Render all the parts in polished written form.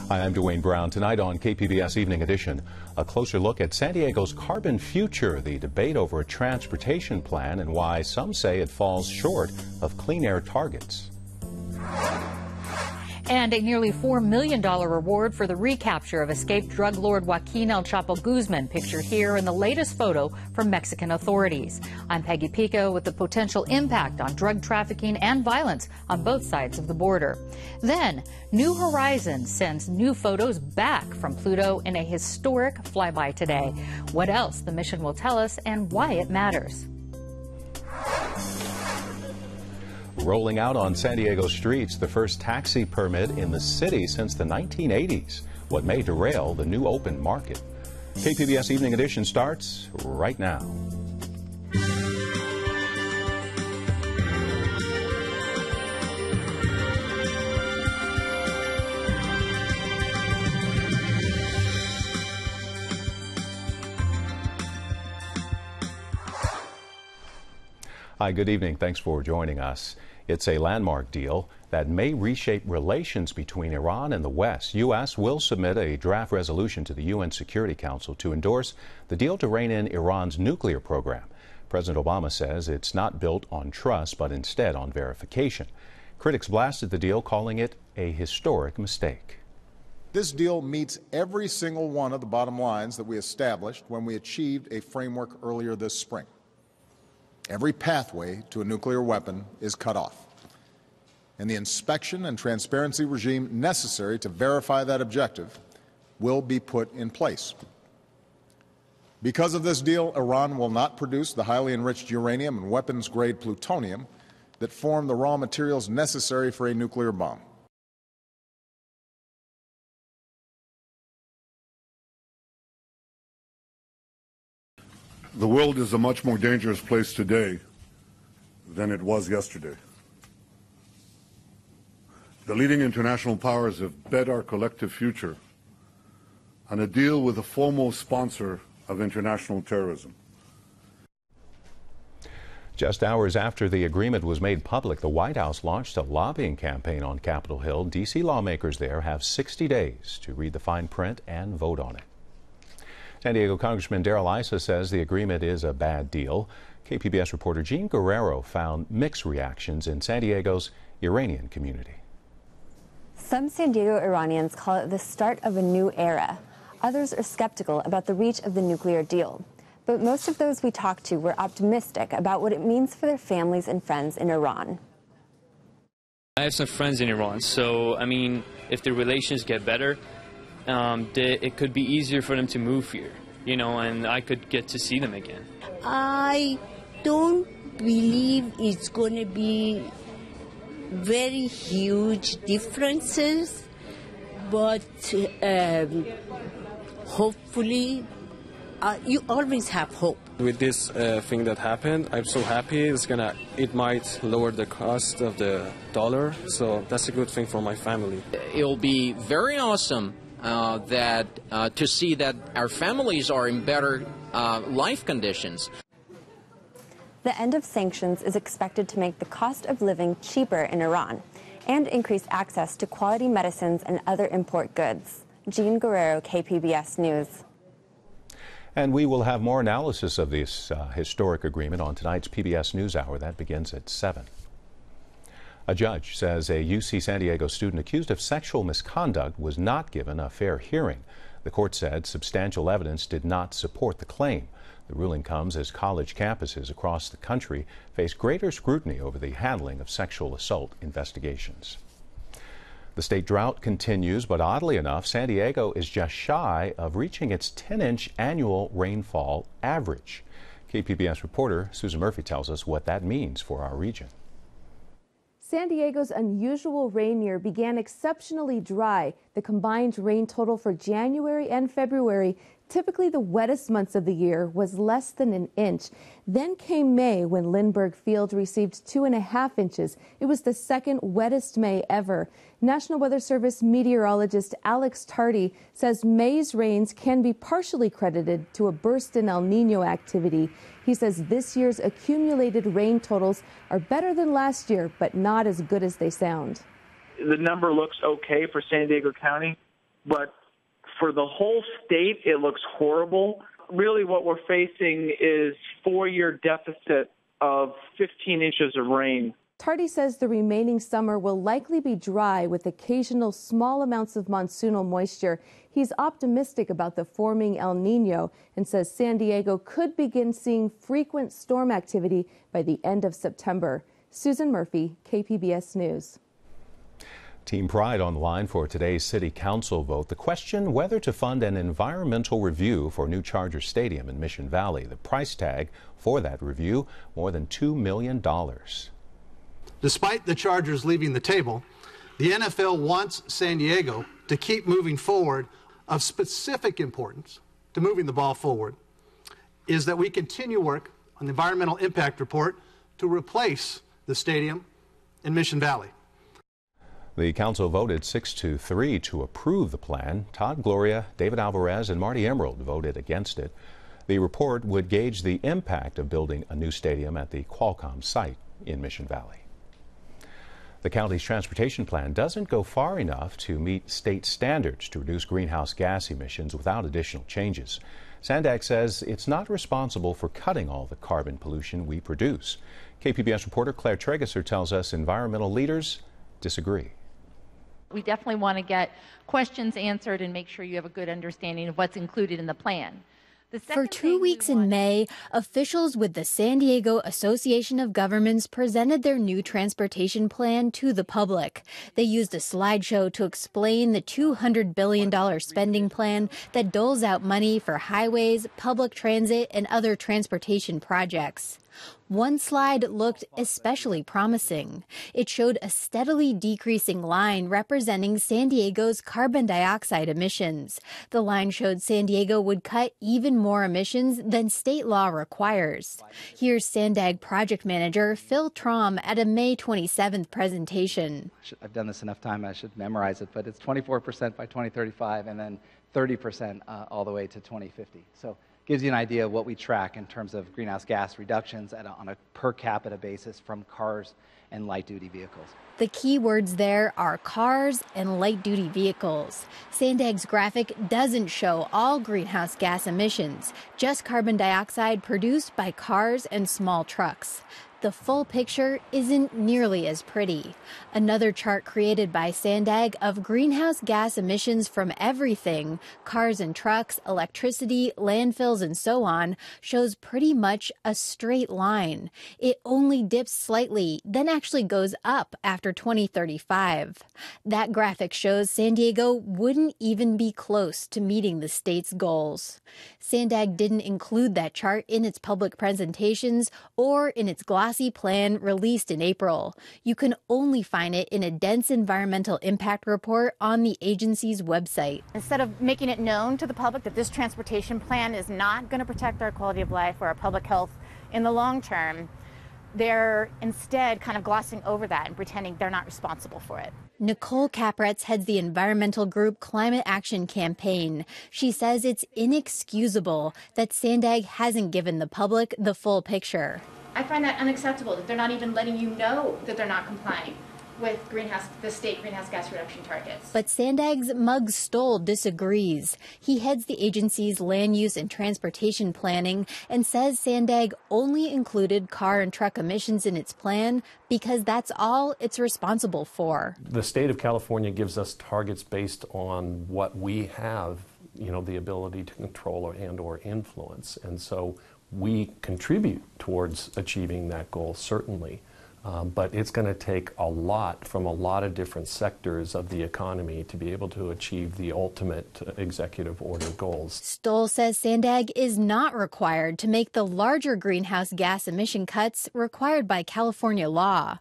Hi, I'm Dwayne Brown. Tonight on KPBS Evening Edition, a closer look at San Diego's carbon future, the debate over a transportation plan, and why some say it falls short of clean air targets. And a nearly $4 million reward for the recapture of escaped drug lord Joaquin El Chapo Guzman, pictured here in the latest photo from Mexican authorities. I'm Peggy Pico with the potential impact on drug trafficking and violence on both sides of the border. Then, New Horizons sends new photos back from Pluto in a historic flyby today. What else the mission will tell us and why it matters. Rolling out on San Diego streets, the first taxi permit in the city since the 1980s. What may derail the new open market. KPBS Evening Edition starts right now. Hi, good evening. Thanks for joining us. It's a landmark deal that may reshape relations between Iran and the West. U.S. will submit a draft resolution to the UN Security Council to endorse the deal to rein in Iran's nuclear program. President Obama says it's not built on trust, but instead on verification. Critics blasted the deal, calling it a historic mistake. This deal meets every single one of the bottom lines that we established when we achieved a framework earlier this spring. Every pathway to a nuclear weapon is cut off, and the inspection and transparency regime necessary to verify that objective will be put in place. Because of this deal, Iran will not produce the highly enriched uranium and weapons-grade plutonium that form the raw materials necessary for a nuclear bomb. The world is a much more dangerous place today than it was yesterday. The leading international powers have bet our collective future on a deal with the foremost sponsor of international terrorism. Just hours after the agreement was made public, the White House launched a lobbying campaign on Capitol Hill. D.C. lawmakers there have 60 days to read the fine print and vote on it. San Diego Congressman Darrell Issa says the agreement is a bad deal. KPBS reporter Jean Guerrero found mixed reactions in San Diego's Iranian community. Some San Diego Iranians call it the start of a new era. Others are skeptical about the reach of the nuclear deal. But most of those we talked to were optimistic about what it means for their families and friends in Iran. I have some friends in Iran, so, I mean, if the relations get better, it could be easier for them to move here, you know, and I could get to see them again. I don't believe it's going to be very huge differences, but hopefully you always have hope. With this thing that happened, I'm so happy. It might lower the cost of the dollar, so that's a good thing for my family. It'll be very awesome to see that our families are in better life conditions. The end of sanctions is expected to make the cost of living cheaper in Iran and increase access to quality medicines and other import goods. Jean Guerrero, KPBS News. And we will have more analysis of this historic agreement on tonight's PBS NewsHour. That begins at 7. A judge says a UC San Diego student accused of sexual misconduct was not given a fair hearing. The court said substantial evidence did not support the claim. The ruling comes as college campuses across the country face greater scrutiny over the handling of sexual assault investigations. The state drought continues, but oddly enough, San Diego is just shy of reaching its 10-inch annual rainfall average. KPBS reporter Susan Murphy tells us what that means for our region. San Diego's unusual rain year began exceptionally dry. The combined rain total for January and February, typically the wettest months of the year, was less than an inch. Then came May, when Lindbergh Field received 2.5 inches. It was the second wettest May ever. National Weather Service meteorologist Alex Tardy says May's rains can be partially credited to a burst in El Nino activity. He says this year's accumulated rain totals are better than last year, but not as good as they sound. The number looks okay for San Diego County. but for the whole state, it looks horrible. Really what we're facing is 4-year deficit of 15 inches of rain. Tardy says the remaining summer will likely be dry with occasional small amounts of monsoonal moisture. He's optimistic about the forming El Nino and says San Diego could begin seeing frequent storm activity by the end of September. Susan Murphy, KPBS News. Team Pride on the line for today's City Council vote. The question whether to fund an environmental review for new Charger Stadium in Mission Valley. The price tag for that review, more than $2 million. Despite the Chargers leaving the table, the NFL wants San Diego to keep moving forward. Of specific importance to moving the ball forward is that we continue work on the environmental impact report to replace the stadium in Mission Valley. The council voted 6-3 to approve the plan. Todd Gloria, David Alvarez, and Marty Emerald voted against it. The report would gauge the impact of building a new stadium at the Qualcomm site in Mission Valley. The county's transportation plan doesn't go far enough to meet state standards to reduce greenhouse gas emissions without additional changes. SANDAG says it's not responsible for cutting all the carbon pollution we produce. KPBS reporter Claire Trageser tells us environmental leaders disagree. We definitely want to get questions answered and make sure you have a good understanding of what's included in the plan. For 2 weeks in May, officials with the San Diego Association of Governments presented their new transportation plan to the public. They used a slideshow to explain the $200 billion spending plan that doles out money for highways, public transit, and other transportation projects. One slide looked especially promising. It showed a steadily decreasing line representing San Diego's carbon dioxide emissions. The line showed San Diego would cut even more emissions than state law requires. Here's SANDAG project manager Phil Traum at a May 27th presentation. I've done this enough time, I should memorize it, but it's 24% by 2035 and then 30% all the way to 2050. So gives you an idea of what we track in terms of greenhouse gas reductions on a per capita basis from cars and light-duty vehicles. The key words there are cars and light-duty vehicles. SANDAG's graphic doesn't show all greenhouse gas emissions, just carbon dioxide produced by cars and small trucks. The full picture isn't nearly as pretty. Another chart created by SANDAG of greenhouse gas emissions from everything, cars and trucks, electricity, landfills, and so on, shows pretty much a straight line. It only dips slightly, then actually goes up after 2035. That graphic shows San Diego wouldn't even be close to meeting the state's goals. SANDAG didn't include that chart in its public presentations or in its glossy plan released in April. You can only find it in a dense environmental impact report on the agency's website. Instead of making it known to the public that this transportation plan is not going to protect our quality of life or our public health in the long term, they're instead kind of glossing over that and pretending they're not responsible for it. Nicole Capretz heads the environmental group Climate Action Campaign. She says it's inexcusable that SANDAG hasn't given the public the full picture. I find that unacceptable that they're not even letting you know that they're not complying with the state greenhouse gas reduction targets. But SANDAG's Mugg Stoll disagrees. He heads the agency's land use and transportation planning and says SANDAG only included car and truck emissions in its plan because that's all it's responsible for. The state of California gives us targets based on what we have, the ability to control or influence. And so we contribute towards achieving that goal, certainly. But it's going to take a lot from a lot of different sectors of the economy to be able to achieve the ultimate executive order goals. Stoll says SANDAG is not required to make the larger greenhouse gas emission cuts required by California law.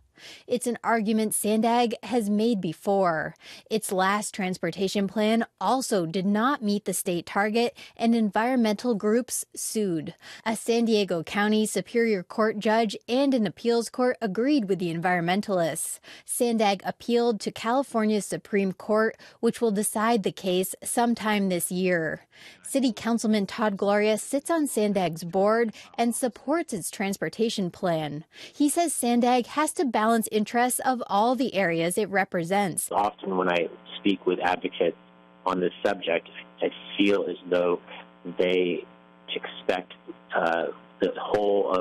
It's an argument SANDAG has made before. Its last transportation plan also did not meet the state target, and environmental groups sued. A San Diego County Superior Court judge and an appeals court agreed with the environmentalists. SANDAG appealed to California's Supreme Court, which will decide the case sometime this year. City Councilman Todd Gloria sits on SANDAG's board and supports its transportation plan. He says SANDAG has to balance interests of all the areas it represents. Often when I speak with advocates on this subject, I feel as though they expect the whole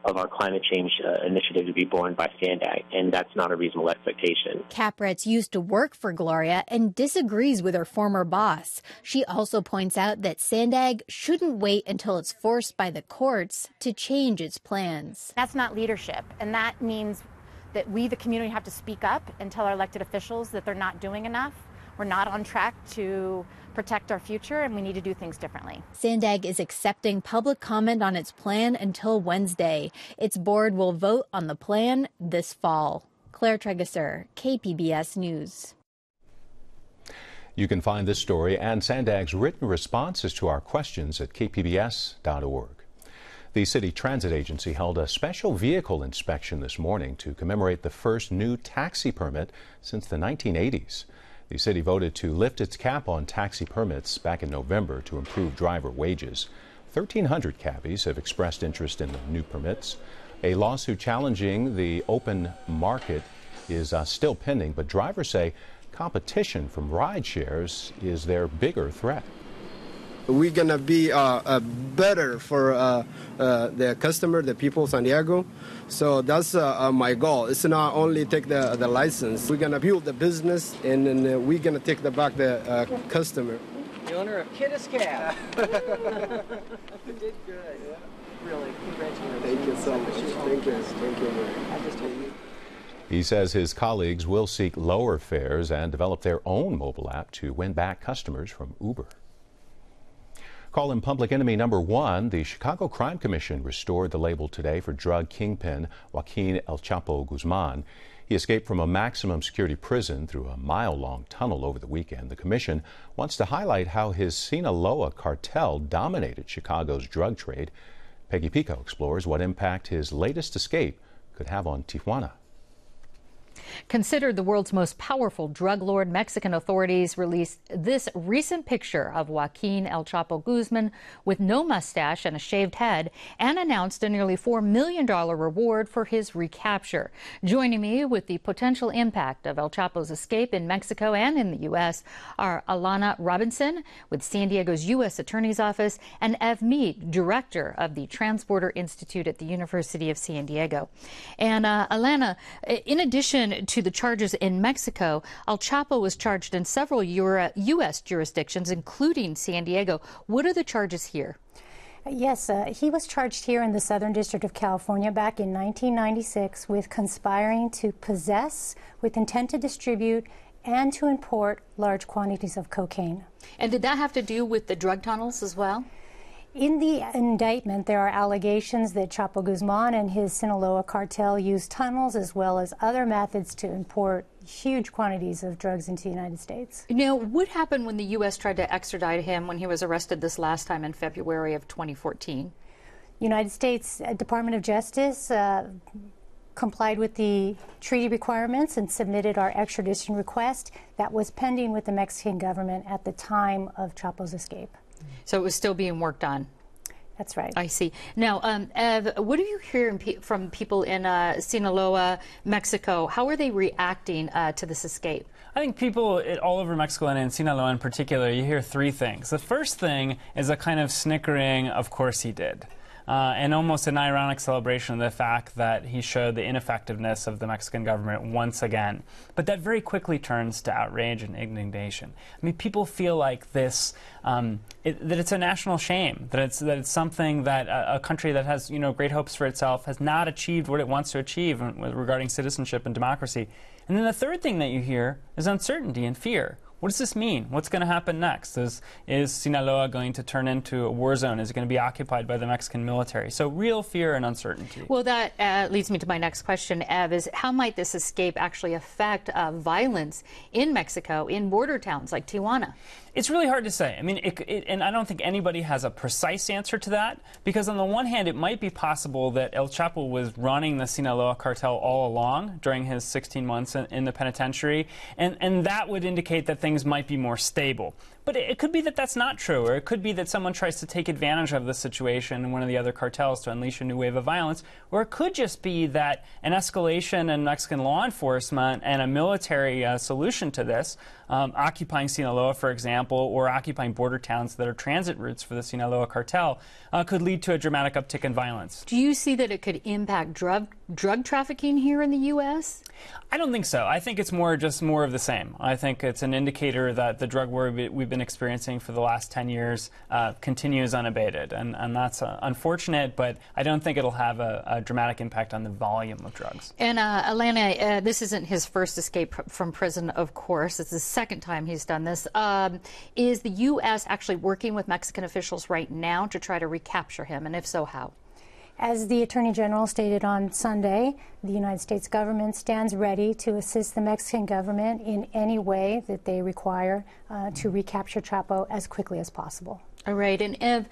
of our climate change initiative to be borne by SANDAG, and that's not a reasonable expectation. Capretz used to work for Gloria and disagrees with her former boss. She also points out that SANDAG shouldn't wait until it's forced by the courts to change its plans. That's not leadership, and that means that we, the community, have to speak up and tell our elected officials that they're not doing enough. We're not on track to protect our future, and we need to do things differently. SANDAG is accepting public comment on its plan until Wednesday. Its board will vote on the plan this fall. Claire Tregesser, KPBS News. You can find this story and SANDAG's written responses to our questions at kpbs.org. The City Transit Agency held a special vehicle inspection this morning to commemorate the first new taxi permit since the 1980s. The city voted to lift its cap on taxi permits back in November to improve driver wages. 1,300 cabbies have expressed interest in the new permits. A lawsuit challenging the open market is still pending, but drivers say competition from ride shares is their bigger threat. We're going to be better for the customer, the people of San Diego. So that's my goal. It's not only take the license. We're going to build the business, and then we're going to take back the customer. The owner of Kiddos Cab. You did good. Yeah. Really, congratulations. Thank you so much. Thank you. Thank you. He says his colleagues will seek lower fares and develop their own mobile app to win back customers from Uber. Call him public enemy number one. The Chicago Crime Commission restored the label today for drug kingpin Joaquin El Chapo Guzman. He escaped from a maximum security prison through a mile-long tunnel over the weekend. The commission wants to highlight how his Sinaloa cartel dominated Chicago's drug trade. Peggy Pico explores what impact his latest escape could have on Tijuana. Considered the world's most powerful drug lord, Mexican authorities released this recent picture of Joaquin El Chapo Guzman with no mustache and a shaved head, and announced a nearly $4 million reward for his recapture. Joining me with the potential impact of El Chapo's escape in Mexico and in the U.S. are Alana Robinson with San Diego's U.S. Attorney's Office and Ev Mead, Director of the Transborder Institute at the University of San Diego. And Alana, in addition to the charges in Mexico, El Chapo was charged in several U.S. jurisdictions, including San Diego. What are the charges here? Yes, he was charged here in the Southern District of California back in 1996 with conspiring to possess with intent to distribute and to import large quantities of cocaine. And did that have to do with the drug tunnels as well? In the indictment, there are allegations that Chapo Guzman and his Sinaloa cartel used tunnels as well as other methods to import huge quantities of drugs into the United States. Now, what happened when the U.S. tried to extradite him when he was arrested this last time in February of 2014? United States Department of Justice complied with the treaty requirements and submitted our extradition request that was pending with the Mexican government at the time of Chapo's escape. So it was still being worked on. That's right. I see. Now, Ev, what are you hearing from people in Sinaloa, Mexico? How are they reacting to this escape? I think people all over Mexico and in Sinaloa in particular, you hear three things. The first thing is a kind of snickering, of course he did. And almost an ironic celebration of the fact that he showed the ineffectiveness of the Mexican government once again. But that very quickly turns to outrage and indignation. I mean, people feel like this, that it's a national shame, that it's something that a country that has, great hopes for itself has not achieved what it wants to achieve regarding citizenship and democracy. And then the third thing that you hear is uncertainty and fear. What does this mean? What's going to happen next? Is Sinaloa going to turn into a war zone? Is it going to be occupied by the Mexican military? So real fear and uncertainty. Well, that leads me to my next question, Ev, is how might this escape actually affect violence in Mexico, in border towns like Tijuana? It's really hard to say. I mean, and I don't think anybody has a precise answer to that, because on the one hand, it might be possible that El Chapo was running the Sinaloa cartel all along during his 16 months in the penitentiary, and that would indicate that things might be more stable. But it could be that that's not true, or it could be that someone tries to take advantage of the situation in one of the other cartels to unleash a new wave of violence, or it could just be that an escalation in Mexican law enforcement and a military solution to this occupying Sinaloa, for example, or occupying border towns that are transit routes for the Sinaloa cartel, could lead to a dramatic uptick in violence. Do you see that it could impact drug trafficking here in the U.S.? I don't think so. I think it's just more of the same. I think it's an indicator that the drug war we've been experiencing for the last 10 years continues unabated. And that's unfortunate, but I don't think it'll have a dramatic impact on the volume of drugs. And Elena, this isn't his first escape from prison, of course. It's the second time he's done this. Is the U.S. actually working with Mexican officials right now to try to recapture him? And if so, how? As the Attorney General stated on Sunday, the United States government stands ready to assist the Mexican government in any way that they require to recapture Chapo as quickly as possible. All right. And Ev,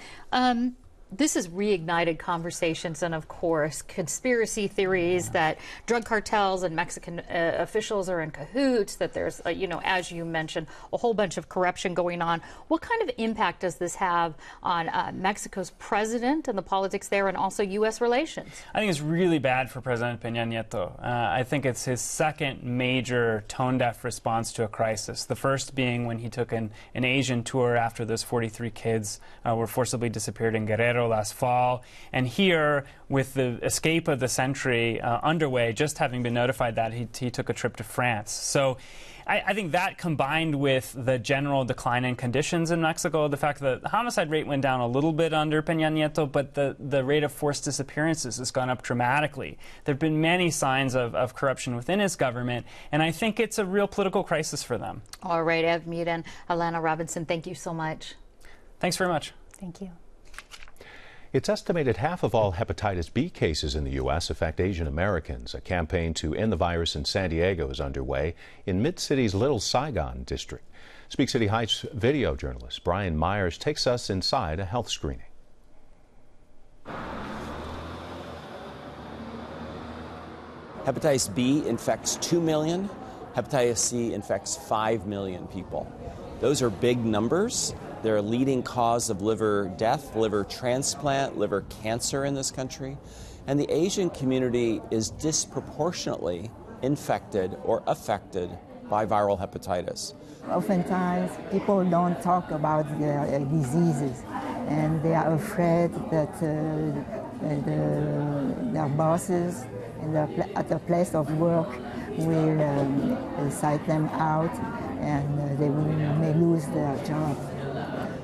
this has reignited conversations and, of course, conspiracy theories that drug cartels and Mexican officials are in cahoots, that there's, as you mentioned, a whole bunch of corruption going on. What kind of impact does this have on Mexico's president and the politics there, and also U.S. relations? I think it's really bad for President Peña Nieto. I think it's his second major tone-deaf response to a crisis. The first being when he took an Asian tour after those 43 kids were forcibly disappeared in Guerrero last fall, and here, with the escape of the century underway, just having been notified that he took a trip to France. So I think that, combined with the general decline in conditions in Mexico, the fact that the homicide rate went down a little bit under Peña Nieto, but the rate of forced disappearances has gone up dramatically. There have been many signs of corruption within his government, and I think it's a real political crisis for them. All right, Ev Mead and Alana Robinson, thank you so much. Thanks very much. Thank you. It's estimated half of all hepatitis B cases in the U.S. affect Asian Americans. A campaign to end the virus in San Diego is underway in Mid-City's Little Saigon district. Speak City Heights video journalist Brian Myers takes us inside a health screening. Hepatitis B infects 2 million. Hepatitis C infects 5 million people. Those are big numbers. They're a leading cause of liver death, liver transplant, liver cancer in this country. And the Asian community is disproportionately infected or affected by viral hepatitis. Oftentimes, people don't talk about their diseases, and they are afraid that their bosses at the place of work will cite them out, and they may lose their job.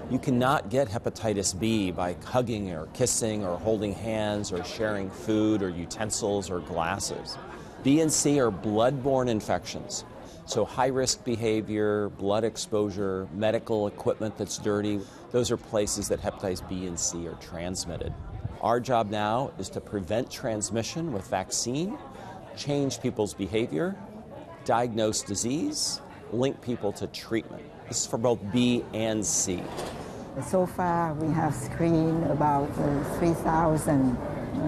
You cannot get hepatitis B by hugging or kissing or holding hands or sharing food or utensils or glasses. B and C are blood-borne infections. So high-risk behavior, blood exposure, medical equipment that's dirty, those are places that hepatitis B and C are transmitted. Our job now is to prevent transmission with vaccine, change people's behavior, diagnose disease, link people to treatment. This is for both B and C. So far, we have screened about 3,000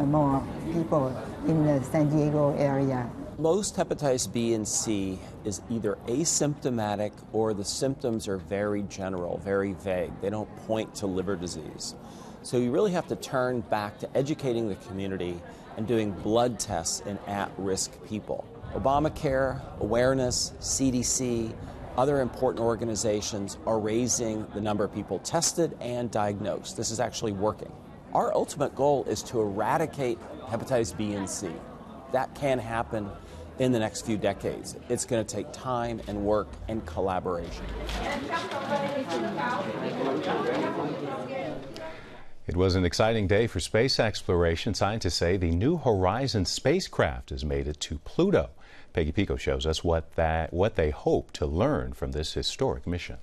more people in the San Diego area. Most hepatitis B and C is either asymptomatic or the symptoms are very general, very vague. They don't point to liver disease. So you really have to turn back to educating the community and doing blood tests in at-risk people. Obamacare, awareness, CDC, other important organizations are raising the number of people tested and diagnosed. This is actually working. Our ultimate goal is to eradicate hepatitis B and C. That can happen in the next few decades. It's going to take time and work and collaboration. It was an exciting day for space exploration. Scientists say the New Horizons spacecraft has made it to Pluto. Peggy Pico shows us what they hope to learn from this historic mission.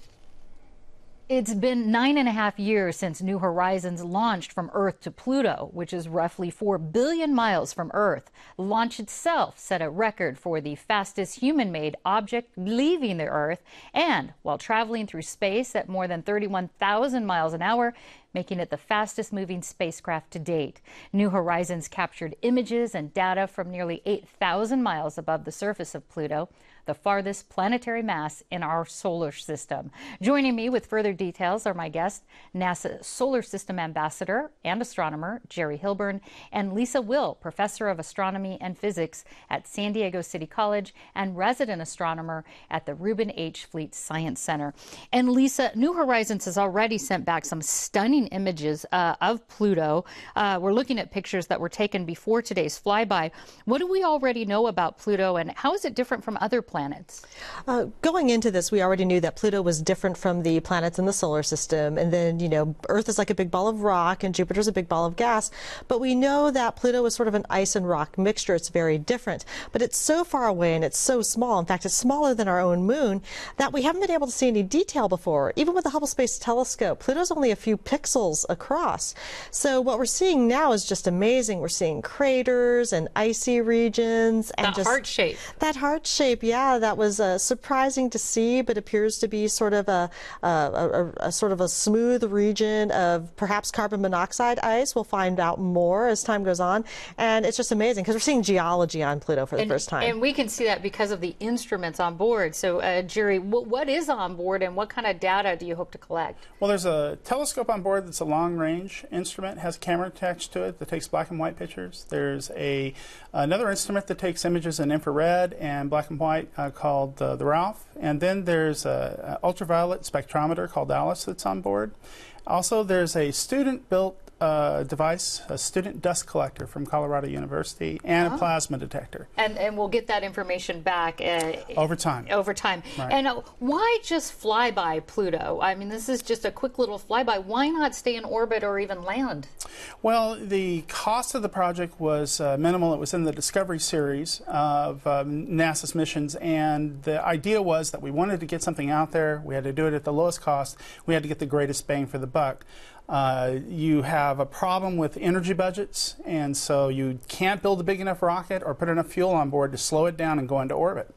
It's been 9.5 years since New Horizons launched from Earth to Pluto, which is roughly 4 billion miles from Earth. The launch itself set a record for the fastest human-made object leaving the Earth, and while traveling through space at more than 31,000 miles an hour, making it the fastest moving spacecraft to date. New Horizons captured images and data from nearly 8,000 miles above the surface of Pluto, the farthest planetary mass in our solar system. Joining me with further details are my guests, NASA Solar System Ambassador and astronomer Jerry Hilburn, and Lisa Will, Professor of Astronomy and Physics at San Diego City College and resident astronomer at the Reuben H. Fleet Science Center. And Lisa, New Horizons has already sent back some stunning images of Pluto. We're looking at pictures that were taken before today's flyby. What do we already know about Pluto, and how is it different from other planets? Going into this, we already knew that Pluto was different from the planets in the solar system. And then, you know, Earth is like a big ball of rock and Jupiter's a big ball of gas. But we know that Pluto is sort of an ice and rock mixture. It's very different. But it's so far away and it's so small. In fact, it's smaller than our own moon that we haven't been able to see any detail before. Even with the Hubble Space Telescope, Pluto's only a few pixels across. So what we're seeing now is just amazing. We're seeing craters and icy regions. And that heart shape. That heart shape, yeah. That was surprising to see, but appears to be sort of a smooth region of perhaps carbon monoxide ice. We'll find out more as time goes on, and it's just amazing because we're seeing geology on Pluto for the first time. And we can see that because of the instruments on board. So, Jerry, what is on board, and what kind of data do you hope to collect? Well, there's a telescope on board that's a long-range instrument, has a camera attached to it that takes black and white pictures. There's another instrument that takes images in infrared and black and white called the Ralph. And then there's an ultraviolet spectrometer called Alice that's on board. Also, there's a student-built device, a student dust collector from Colorado University, and a plasma detector. And we'll get that information back over time. Over time. Right. And why just fly by Pluto? I mean, this is just a quick little flyby. Why not stay in orbit or even land? Well, the cost of the project was minimal. It was in the Discovery series of NASA's missions, and the idea was that we wanted to get something out there. We had to do it at the lowest cost. We had to get the greatest bang for the buck. You have a problem with energy budgets, and so you can't build a big enough rocket or put enough fuel on board to slow it down and go into orbit.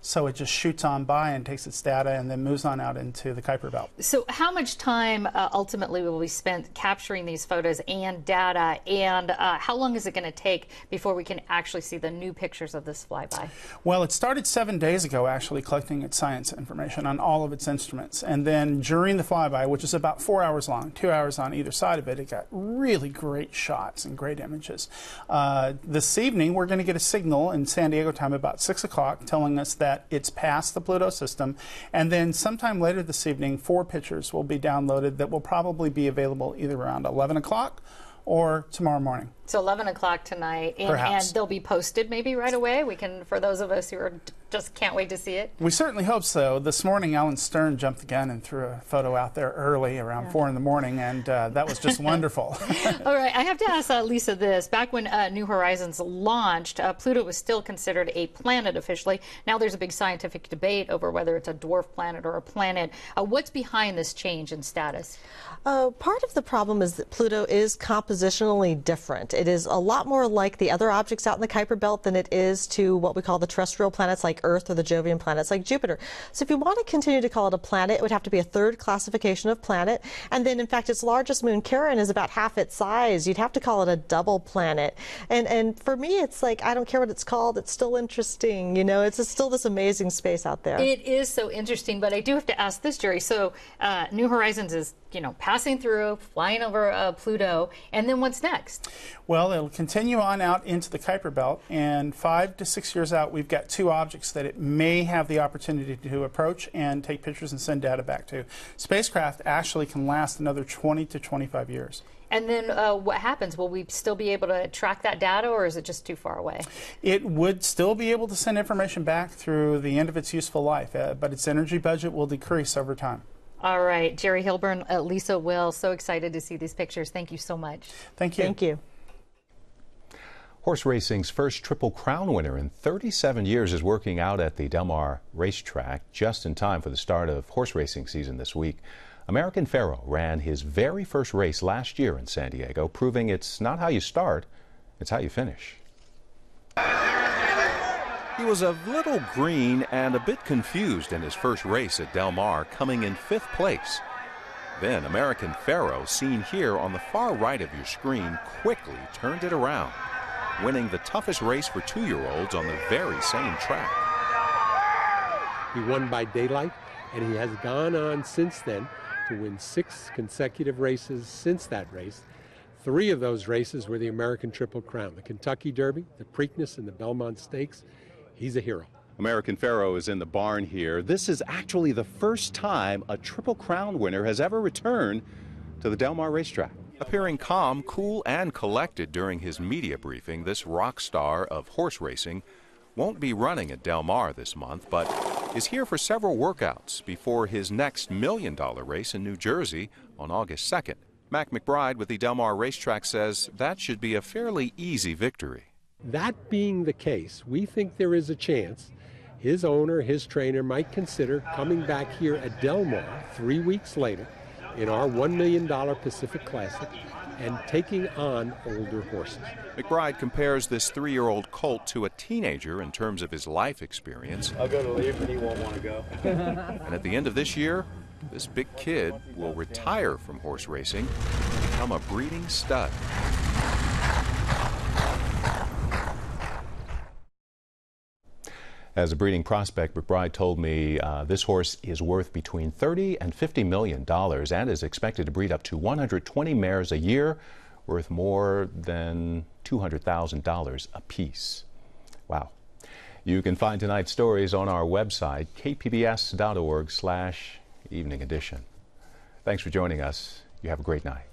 So it just shoots on by and takes its data and then moves on out into the Kuiper Belt. So how much time ultimately will be spent capturing these photos and data, and how long is it going to take before we can actually see the new pictures of this flyby? Well, it started 7 days ago actually collecting its science information on all of its instruments, and then during the flyby, which is about 4 hours long, 2 hours on either side of it, it got really great shots and great images. This evening we're going to get a signal in San Diego time about 6 o'clock telling us that it's past the Pluto system, and then sometime later this evening 4 pictures will be downloaded that will probably be available either around 11 o'clock or tomorrow morning. So 11 o'clock tonight, and they'll be posted maybe right away. We can, for those of us who are just can't wait to see it. We certainly hope so. This morning, Alan Stern jumped the gun and threw a photo out there early, around 4 in the morning, and that was just wonderful. All right, I have to ask Lisa this. Back when New Horizons launched, Pluto was still considered a planet officially. Now there's a big scientific debate over whether it's a dwarf planet or a planet. What's behind this change in status? Part of the problem is that Pluto is compositionally different. It is a lot more like the other objects out in the Kuiper Belt than it is to what we call the terrestrial planets like Earth or the Jovian planets like Jupiter. So if you want to continue to call it a planet, it would have to be a third classification of planet. And then, in fact, its largest moon, Charon, is about half its size. You'd have to call it a double planet. And for me, it's like, I don't care what it's called. It's still interesting. You know, it's still this amazing space out there. It is so interesting. But I do have to ask this, Jerry. So New Horizons is, you know, passing through, flying over Pluto. And then what's next? Well, it'll continue on out into the Kuiper Belt, and 5 to 6 years out, we've got 2 objects that it may have the opportunity to approach and take pictures and send data back to. Spacecraft actually can last another 20 to 25 years. And then what happens? Will we still be able to track that data, or is it just too far away? It would still be able to send information back through the end of its useful life, but its energy budget will decrease over time. All right, Jerry Hilburn, Lisa Will, so excited to see these pictures. Thank you so much. Thank you. Thank you. Horse racing's first Triple Crown winner in 37 years is working out at the Del Mar racetrack just in time for the start of horse racing season this week. American Pharoah ran his very first race last year in San Diego, proving it's not how you start, it's how you finish. He was a little green and a bit confused in his first race at Del Mar, coming in 5th place. Then American Pharoah, seen here on the far right of your screen, quickly turned it around, winning the toughest race for 2-year-olds on the very same track. He won by daylight, and he has gone on since then to win 6 consecutive races since that race. 3 of those races were the American Triple Crown, the Kentucky Derby, the Preakness, and the Belmont Stakes. He's a hero. American Pharoah is in the barn here. This is actually the first time a Triple Crown winner has ever returned to the Del Mar racetrack. Appearing calm, cool, and collected during his media briefing, this rock star of horse racing won't be running at Del Mar this month, but is here for several workouts before his next $1 million race in New Jersey on August 2nd. Mac McBride with the Del Mar racetrack says that should be a fairly easy victory. That being the case, we think there is a chance his owner, his trainer, might consider coming back here at Del Mar 3 weeks later in our $1 million Pacific Classic and taking on older horses. McBride compares this 3-year-old colt to a teenager in terms of his life experience. I'll go to leave, but he won't want to go. And at the end of this year, this big kid will retire from horse racing and become a breeding stud. As a breeding prospect, McBride told me this horse is worth between $30 and $50 million and is expected to breed up to 120 mares a year, worth more than $200,000 apiece. Wow. You can find tonight's stories on our website, kpbs.org/evening edition. Thanks for joining us. You have a great night.